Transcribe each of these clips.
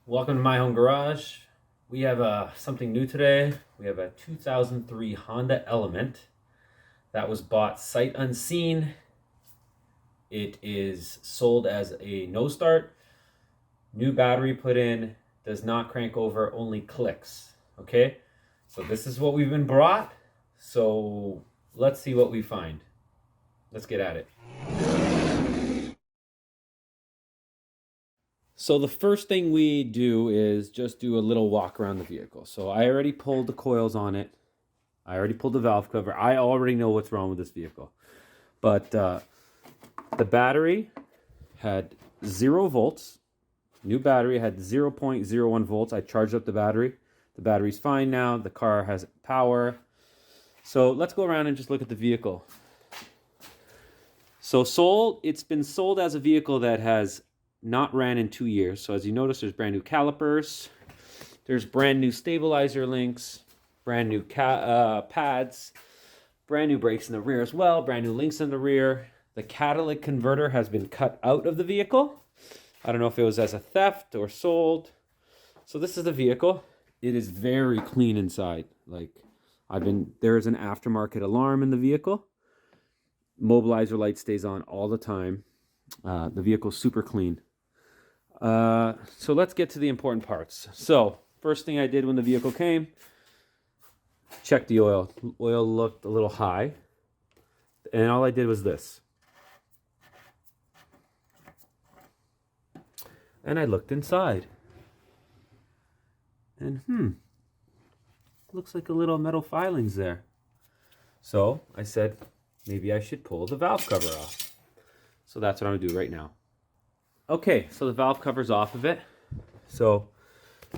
Welcome to my home garage. We have something new today. We have a 2003 Honda Element that was bought sight unseen. It is sold as a no start. New battery put in, does not crank over, only clicks. Okay, so this is what we've been brought. So let's see what we find. Let's get at it. So the first thing we do is just do a little walk around the vehicle. So I already pulled the coils on it. I already pulled the valve cover. I already know what's wrong with this vehicle. But the battery had 0 volts. New battery had 0.01 volts. I charged up the battery. The battery's fine now. The car has power. So let's go around and just look at the vehicle. So it's been sold as a vehicle that has not ran in 2 years. So as you notice, there's brand new calipers. There's brand new stabilizer links, brand new pads, brand new brakes in the rear as well, brand new links in the rear. The catalytic converter has been cut out of the vehicle. I don't know if it was as a theft or sold. So this is the vehicle. It is very clean inside. There's an aftermarket alarm in the vehicle. Mobilizer light stays on all the time. The vehicle's super clean. So let's get to the important parts. So first thing I did when the vehicle came, check the oil. Oil looked a little high. And all I did was this. And I looked inside. And looks like a little metal filings there. So I said, maybe I should pull the valve cover off. So that's what I'm gonna do right now. Okay, so the valve cover's off of it. So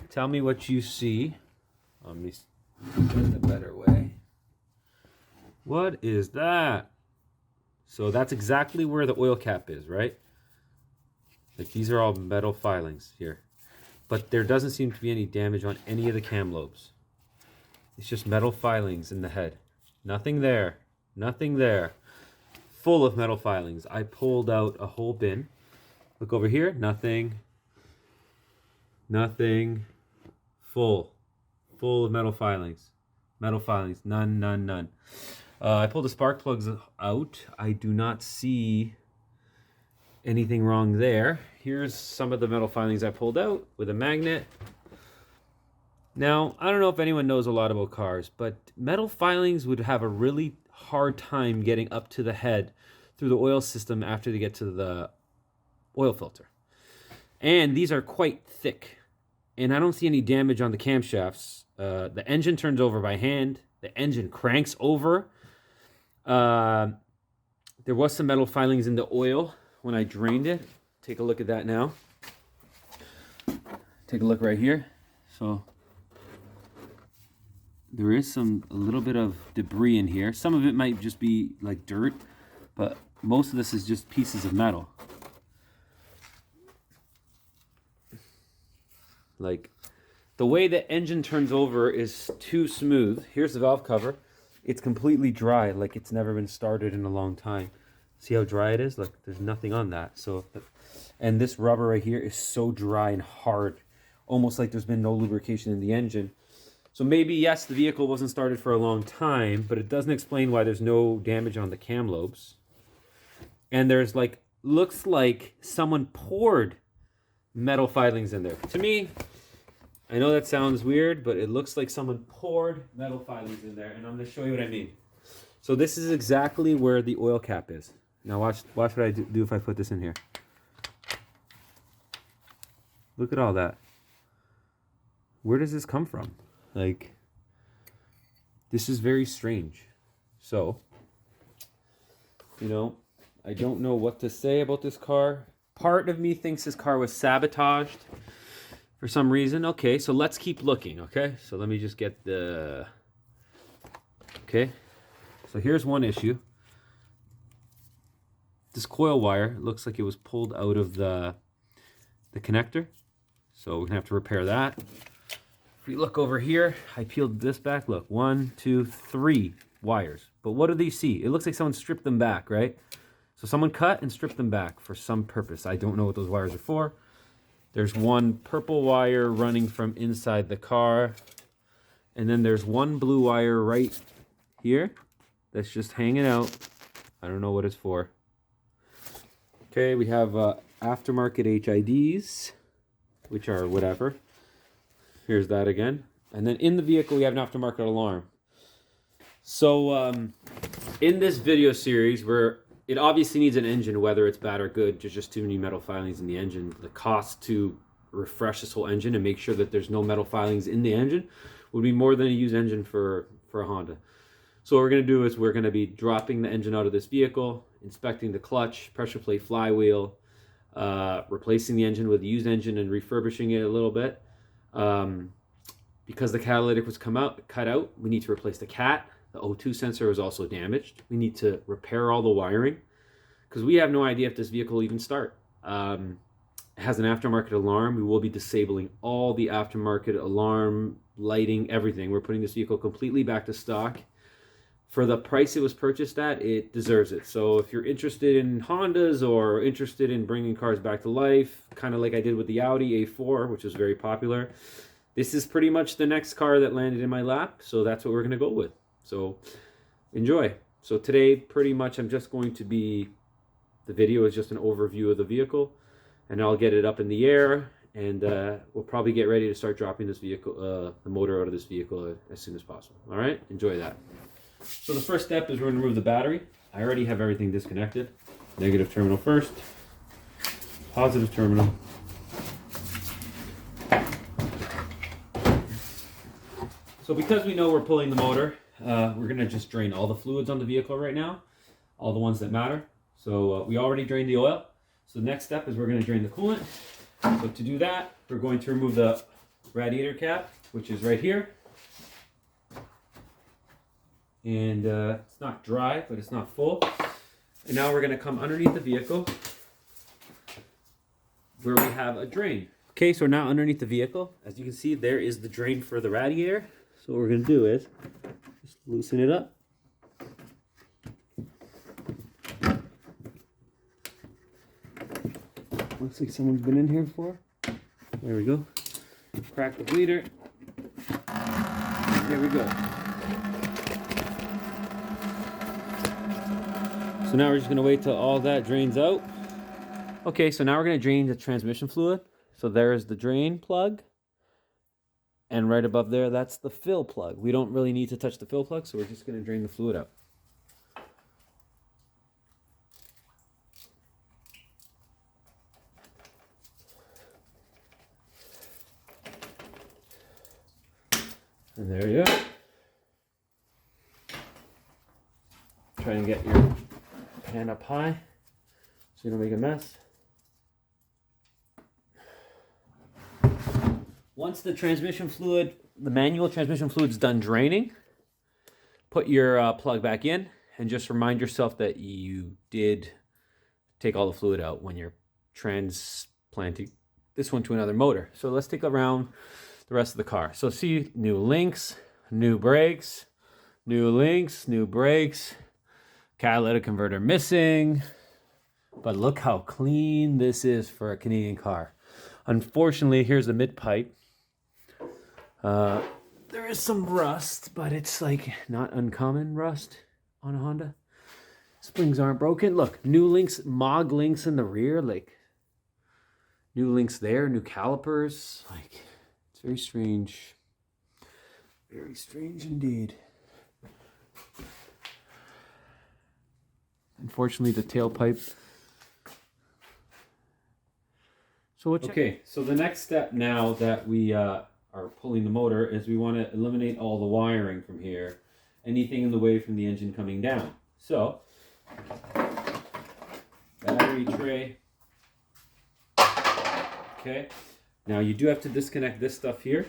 tell me what you see. Let me get a better way. What is that? So that's exactly where the oil cap is, right? Like these are all metal filings here. But there doesn't seem to be any damage on any of the cam lobes. It's just metal filings in the head. Nothing there. Nothing there. Full of metal filings. I pulled out a whole bin. Look over here. Nothing. Nothing. Full. Full of metal filings. Metal filings. None, none, none. I pulled the spark plugs out. I do not see anything wrong there. Here's some of the metal filings I pulled out with a magnet. Now, I don't know if anyone knows a lot about cars, but metal filings would have a really hard time getting up to the head through the oil system after they get to the oil filter. And these are quite thick. And I don't see any damage on the camshafts. The engine turns over by hand. The engine cranks over. There was some metal filings in the oil when I drained it. Take a look at that now. Take a look right here. So there is a little bit of debris in here. Some of it might just be like dirt, but most of this is just pieces of metal. Like the way the engine turns over is too smooth. Here's the valve cover. It's completely dry, like it's never been started in a long time. See how dry it is? Look, there's nothing on that. And this rubber right here is so dry and hard, almost like there's been no lubrication in the engine. So maybe, yes, the vehicle wasn't started for a long time, but it doesn't explain why there's no damage on the cam lobes. And there's looks like someone poured metal filings in there. To me, I know that sounds weird, but it looks like someone poured metal filings in there, and I'm gonna show you what I mean. So this is exactly where the oil cap is. Now watch what I do if I put this in here. Look at all that. Where does this come from? Like, this is very strange. So, I don't know what to say about this car. Part of me thinks this car was sabotaged for some reason. Okay, so let's keep looking, okay? So let me just get the... Okay, so here's one issue. This coil wire looks like it was pulled out of the connector. So we're gonna have to repair that. If we look over here, I peeled this back. Look, 1, 2, 3 wires. But what do they see? It looks like someone stripped them back, right? So someone cut and stripped them back for some purpose. I don't know what those wires are for. There's one purple wire running from inside the car. And then there's one blue wire right here that's just hanging out. I don't know what it's for. Okay, we have aftermarket HIDs, which are whatever. Here's that again. And then in the vehicle, we have an aftermarket alarm. So in this video series, where it obviously needs an engine, whether it's bad or good, there's just too many metal filings in the engine. The cost to refresh this whole engine and make sure that there's no metal filings in the engine would be more than a used engine for a Honda. So what we're going to do is we're going to be dropping the engine out of this vehicle, inspecting the clutch, pressure plate, flywheel, replacing the engine with a used engine and refurbishing it a little bit. Because the catalytic was cut out, we need to replace the cat. The O2 sensor was also damaged. We need to repair all the wiring because we have no idea if this vehicle will even start. It has an aftermarket alarm. We will be disabling all the aftermarket alarm, lighting, everything. We're putting this vehicle completely back to stock. For the price it was purchased at, it deserves it. So if you're interested in Hondas or interested in bringing cars back to life, kind of like I did with the Audi A4, which was very popular, this is pretty much the next car that landed in my lap. So that's what we're going to go with. So enjoy. So today, pretty much, the video is just an overview of the vehicle. And I'll get it up in the air. And we'll probably get ready to start dropping this vehicle, the motor out of this vehicle as soon as possible. All right, enjoy that. So the first step is we're going to remove the battery. I already have everything disconnected. Negative terminal first, positive terminal. So because we know we're pulling the motor, we're going to just drain all the fluids on the vehicle right now, all the ones that matter. So we already drained the oil. So the next step is we're going to drain the coolant. So to do that, we're going to remove the radiator cap, which is right here. And it's not dry, but it's not full. And now we're going to come underneath the vehicle where we have a drain. Okay, so now underneath the vehicle, as you can see, there is the drain for the radiator. So what we're going to do is just loosen it up. Looks like someone's been in here before. There we go. Crack the bleeder. There we go. So now we're just going to wait till all that drains out. Okay, so now we're going to drain the transmission fluid. So there's the drain plug. And right above there, that's the fill plug. We don't really need to touch the fill plug, so we're just going to drain the fluid out. And there you go. Try and get your hand up high so you don't make a mess. Once the transmission fluid, the manual transmission fluid is done draining, put your plug back in and just remind yourself that you did take all the fluid out when you're transplanting this one to another motor. So let's take around the rest of the car. So see, new links, new brakes, new links, new brakes, catalytic converter missing. But look how clean this is for a Canadian car. Unfortunately, here's the mid pipe. There is some rust, but it's like not uncommon rust on a Honda. Springs aren't broken. Look, new links, MOG links in the rear, like new links there, new calipers. Like, it's very strange. Very strange indeed. Unfortunately, the tailpipe. So okay, so the next step now that we are pulling the motor is we want to eliminate all the wiring from here, anything in the way from the engine coming down. So, battery tray. Okay, now you do have to disconnect this stuff here.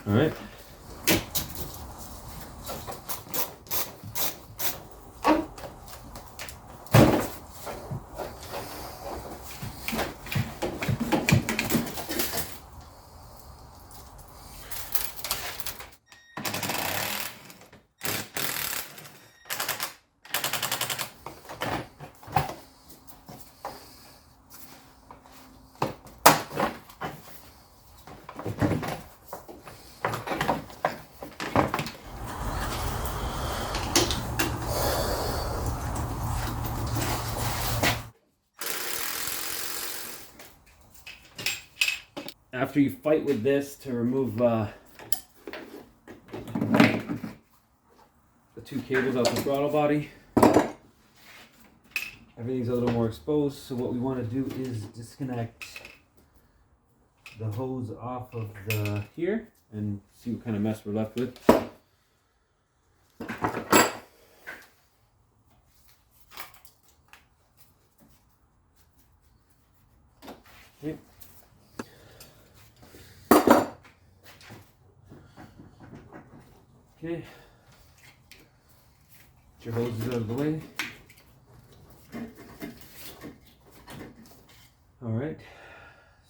All right. After you fight with this to remove the 2 cables out the throttle body, everything's a little more exposed. So what we want to do is disconnect the hose off of the here and see what kind of mess we're left with. Okay. Okay. Get your hoses out of the way. All right.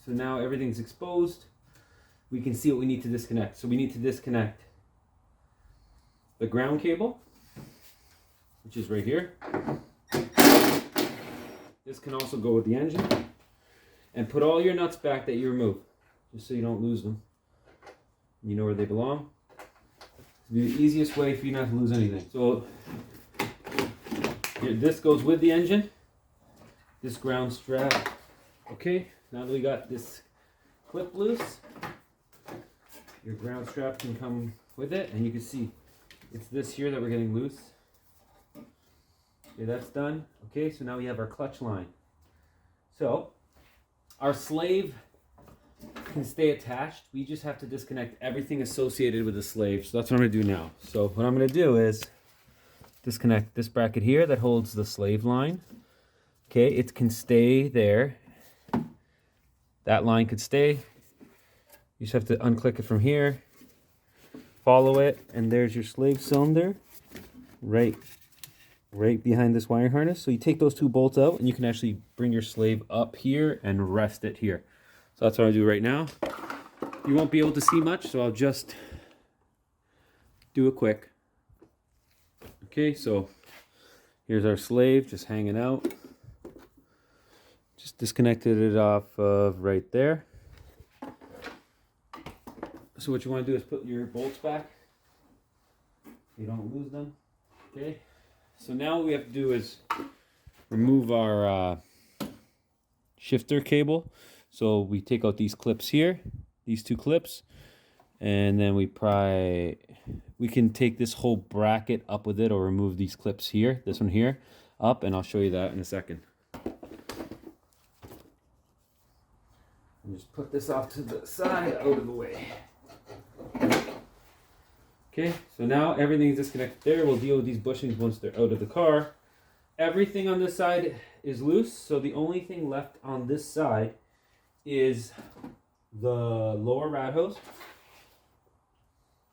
So now everything's exposed. We can see what we need to disconnect. So we need to disconnect the ground cable, which is right here. This can also go with the engine. And put all your nuts back that you remove, just so you don't lose them. You know where they belong. The easiest way for you not to lose anything. So here, this goes with the engine. This ground strap. Okay, now that we got this clip loose, your ground strap can come with it, and you can see it's this here that we're getting loose. Okay, that's done. Okay, so now we have our clutch line. So our slave can stay attached. We just have to disconnect everything associated with the slave. So that's what I'm going to do now. So what I'm going to do is disconnect this bracket here that holds the slave line. Okay, it can stay there. That line could stay. You just have to unclick it from here, follow it, and there's your slave cylinder right behind this wire harness. So you take those 2 bolts out and you can actually bring your slave up here and rest it here. So that's what I do right now. You won't be able to see much, so I'll just do it quick. Okay, so here's our slave just hanging out. Just disconnected it off of right there. So what you want to do is put your bolts back so you don't lose them. Okay, so now what we have to do is remove our shifter cable. So we take out these clips here, these 2 clips, and then we can take this whole bracket up with it, or remove these clips here, this one here, up, and I'll show you that in a second. And just put this off to the side, out of the way. Okay, so now everything's disconnected there. We'll deal with these bushings once they're out of the car. Everything on this side is loose, so the only thing left on this side is the lower rad hose,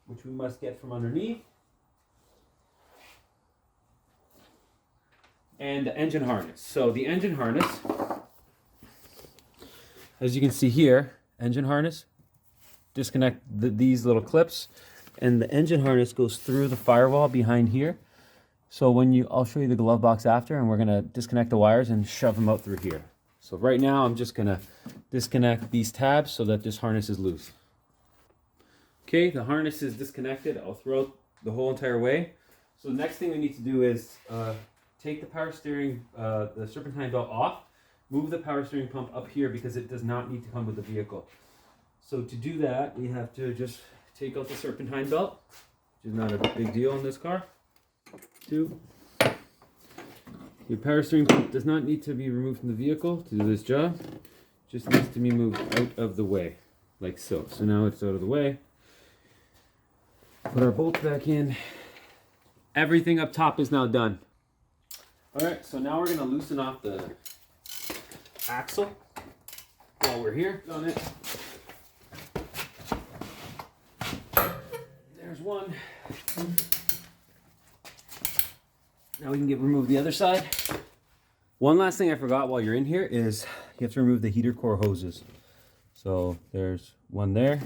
which we must get from underneath, and the engine harness. So the engine harness, as you can see here, engine harness, disconnect these little clips, and the engine harness goes through the firewall behind here. So I'll show you the glove box after, and we're gonna disconnect the wires and shove them out through here. So right now I'm just gonna disconnect these tabs so that this harness is loose. Okay, the harness is disconnected. I'll throw it the whole entire way. So the next thing we need to do is take the power steering, the serpentine belt off, move the power steering pump up here because it does not need to come with the vehicle. So to do that, we have to just take out the serpentine belt, which is not a big deal in this car. 2. Your power steering pump does not need to be removed from the vehicle to do this job. Just needs to be moved out of the way, like so. So now it's out of the way. Put our bolts back in. Everything up top is now done. All right, so now we're gonna loosen off the axle while we're here on it. one. Now we can remove the other side. One last thing I forgot while you're in here is you have to remove the heater core hoses. So there's one there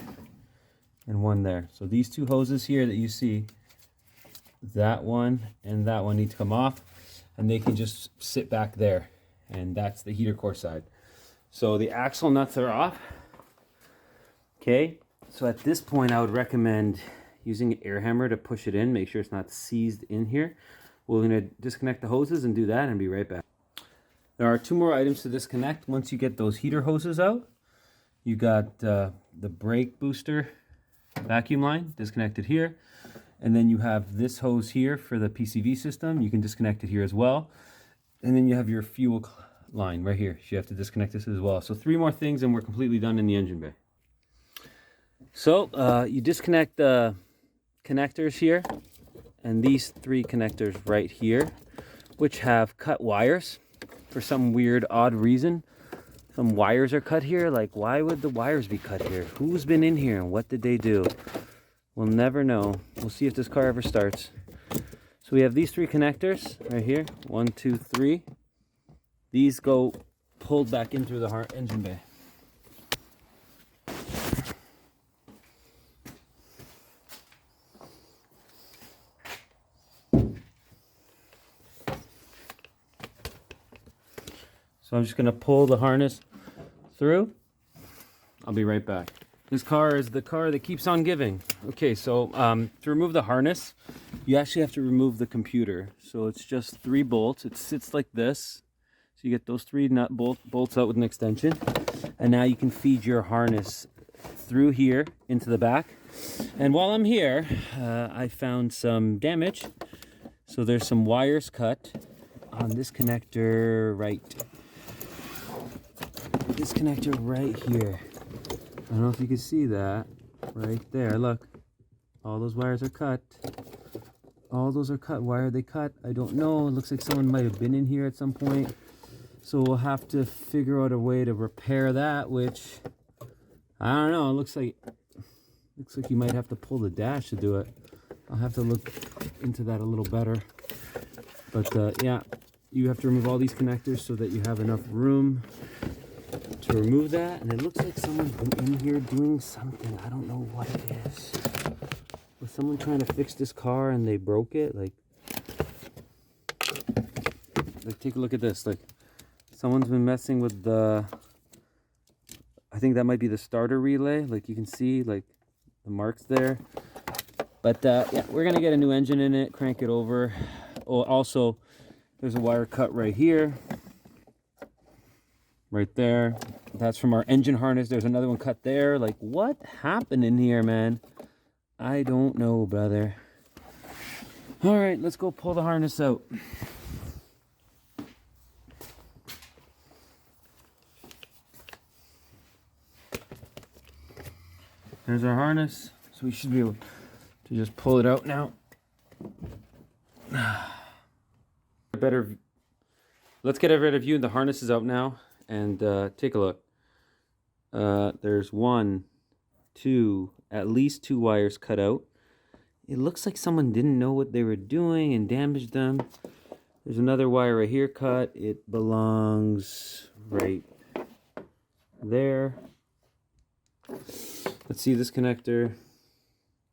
and one there. So these two hoses here that you see, that one and that one need to come off, and they can just sit back there. And that's the heater core side. So the axle nuts are off. Okay, so at this point I would recommend using an air hammer to push it in, make sure it's not seized in here. We're going to disconnect the hoses and do that and be right back. There are two more items to disconnect. Once you get those heater hoses out, you got the brake booster vacuum line disconnected here. And then you have this hose here for the PCV system. You can disconnect it here as well. And then you have your fuel line right here. So you have to disconnect this as well. So 3 more things and we're completely done in the engine bay. So you disconnect the connectors here and these 3 connectors right here, which have cut wires for some weird odd reason. Some wires are cut here. Like, why would the wires be cut here? Who's been in here and what did they do? We'll never know. We'll see if this car ever starts. So we have these 3 connectors right here. 1, 2, 3. These go pulled back into the engine bay. So I'm just going to pull the harness through. I'll be right back. This car is the car that keeps on giving. Okay, so to remove the harness, you actually have to remove the computer. So it's just 3 bolts. It sits like this. So you get those 3 nut bolts out with an extension. And now you can feed your harness through here into the back. And while I'm here, I found some damage. So there's some wires cut on this connector this connector right here. I don't know if you can see that right there. Look, all those wires are cut. All those are cut. Why are they cut? I don't know. It looks like someone might have been in here at some point. So we'll have to figure out a way to repair that, which I don't know. It looks like you might have to pull the dash to do it. I'll have to look into that a little better. But yeah, you have to remove all these connectors so that you have enough room to remove that. And it looks like someone's been in here doing something. I don't know what it is. Was someone trying to fix this car and they broke it? Like take a look at this. Like, someone's been messing with the, I think that might be the starter relay. Like, you can see like the marks there. But yeah, we're gonna get a new engine in it, crank it over. Oh, also there's a wire cut right here, right there. That's from our engine harness. There's another one cut there. Like, what happened in here, man? I don't know, brother. All right, let's go pull the harness out. There's our harness, so we should be able to just pull it out now. Let's get a better view. The harness is out now, and take a look. There's 1, 2, at least 2 wires cut out. It looks like someone didn't know what they were doing and damaged them. There's another wire right here cut. It belongs right there. Let's see this connector.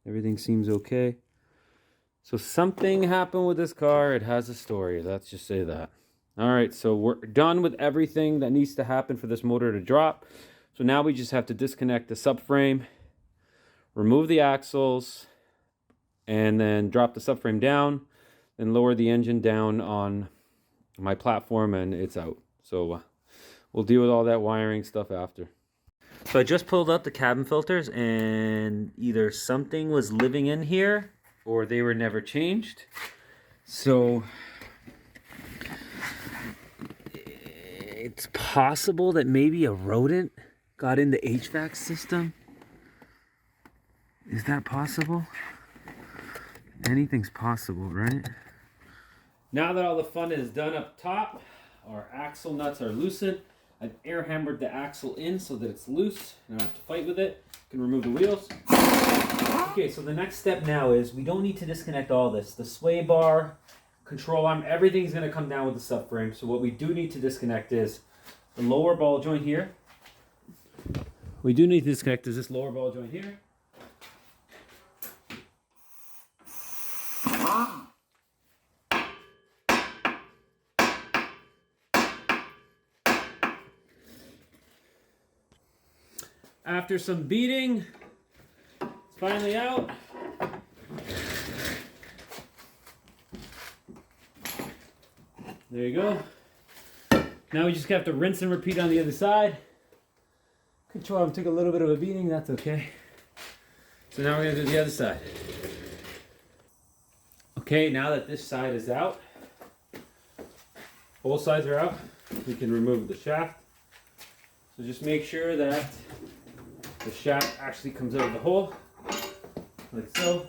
Everything seems okay. So something happened with this car. It has a story. Let's just say that. All right, so we're done with everything that needs to happen for this motor to drop. So now we just have to disconnect the subframe, remove the axles, and then drop the subframe down, then lower the engine down on my platform, and it's out. So we'll deal with all that wiring stuff after. So I just pulled out the cabin filters, and either something was living in here or they were never changed. So it's possible that maybe a rodent got in the HVAC system. Is that possible? Anything's possible, right? Now that all the fun is done up top, our axle nuts are loosened. I've air hammered the axle in so that it's loose. I don't have to fight with it. You can remove the wheels. Okay. Okay, so the next step now is we don't need to disconnect all this. The sway bar, control arm, everything's going to come down with the subframe. So what we do need to disconnect is the lower ball joint here. We do need to disconnect is this lower ball joint here. After some beating, it's finally out. There you go. Now we just have to rinse and repeat on the other side. Control arm took a little bit of a beating, that's okay. So now we're gonna do the other side. Okay, now that this side is out, both sides are out, we can remove the shaft. So just make sure that the shaft actually comes out of the hole, like so.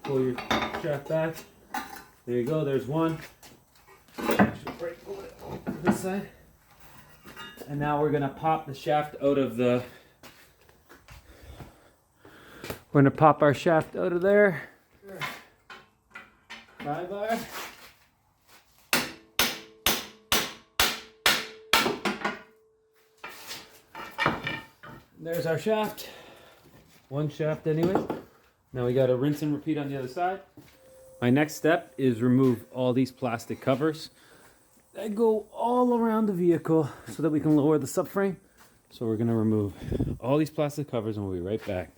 Pull your shaft back. There you go, there's one. Actually, break this side. And now we're gonna pop the shaft out of the... We're gonna pop our shaft out of there. 5-bar. There's our shaft. One shaft anyway. Now we gotta rinse and repeat on the other side. My next step is remove all these plastic covers that go all around the vehicle so that we can lower the subframe. So we're gonna remove all these plastic covers and we'll be right back.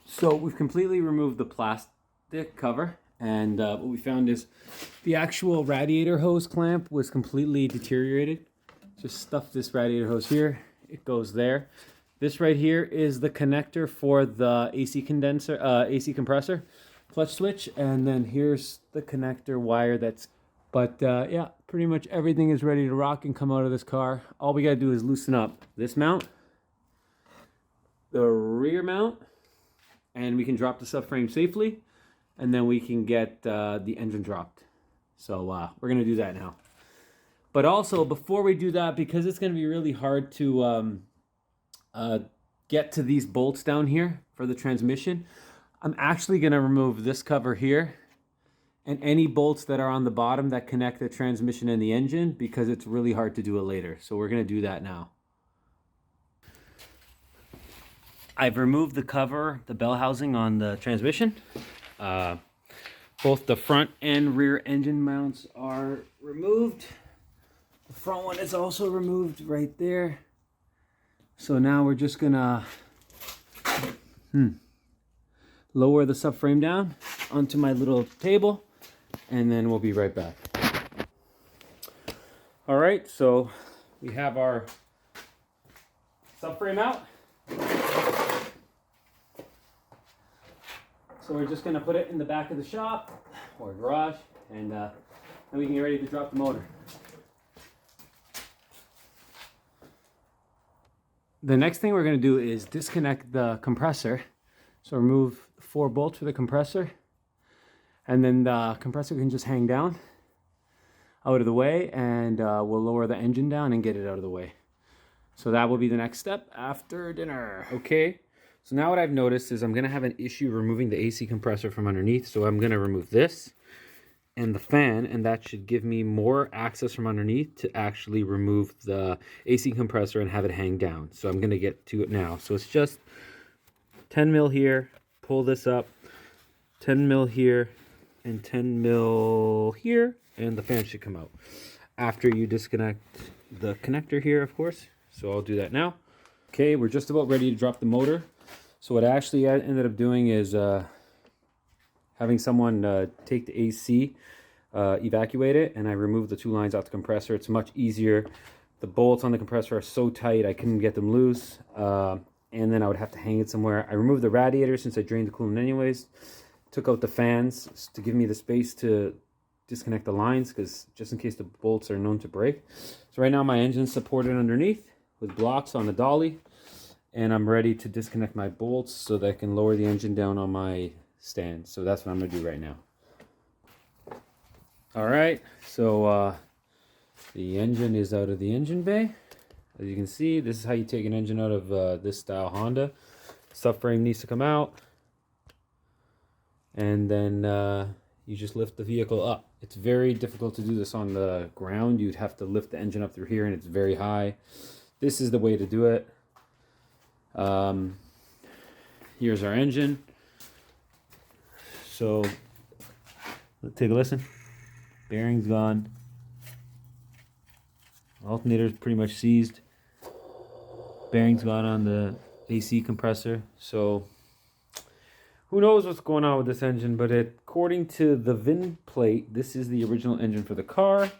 So we've completely removed the plastic cover, and what we found is the actual radiator hose clamp was completely deteriorated. Just stuff this radiator hose here, it goes there. This right here is the connector for the AC condenser, AC compressor clutch switch, and then here's the connector wire that's, but yeah, pretty much everything is ready to rock and come out of this car. All we gotta do is loosen up this mount, the rear mount, and we can drop the subframe safely, and then we can get the engine dropped. So we're gonna do that now. But also, before we do that, because it's gonna be really hard to get to these bolts down here for the transmission, I'm actually gonna remove this cover here and any bolts that are on the bottom that connect the transmission and the engine, because it's really hard to do it later. So we're gonna do that now. I've removed the cover, the bell housing on the transmission. Both the front and rear engine mounts are removed. The front one is also removed right there. So now we're just gonna lower the subframe down onto my little table, and then we'll be right back. All right, so we have our subframe out. So we're just gonna put it in the back of the shop or garage, and then we can get ready to drop the motor. The next thing we're gonna do is disconnect the compressor. So remove 4 bolts for the compressor, and then the compressor can just hang down out of the way, and we'll lower the engine down and get it out of the way. So that will be the next step after dinner. Okay, so now what I've noticed is I'm gonna have an issue removing the AC compressor from underneath. So I'm gonna remove this and the fan, and that should give me more access from underneath to actually remove the AC compressor and have it hang down. So I'm gonna get to it now. So it's just 10 mil here, pull this up, 10 mil here, and 10 mil here, and the fan should come out. After you disconnect the connector here, of course. So I'll do that now. Okay, we're just about ready to drop the motor. So what I actually ended up doing is having someone take the AC, evacuate it, and I removed the 2 lines off the compressor. It's much easier. The bolts on the compressor are so tight, I couldn't get them loose. And then I would have to hang it somewhere. I removed the radiator since I drained the coolant anyways. Took out the fans to give me the space to disconnect the lines, because just in case the bolts are known to break. So right now my engine's supported underneath with blocks on the dolly, and I'm ready to disconnect my bolts so that I can lower the engine down on my stand. So that's what I'm gonna do right now. All right, so the engine is out of the engine bay. As you can see, this is how you take an engine out of this style Honda. Subframe needs to come out. And then you just lift the vehicle up. It's very difficult to do this on the ground. You'd have to lift the engine up through here, and it's very high. This is the way to do it. Here's our engine. So let's take a listen. Bearings gone. Alternator's pretty much seized. Bearings gone on the AC compressor. So who knows what's going on with this engine, but according to the VIN plate, this is the original engine for the car.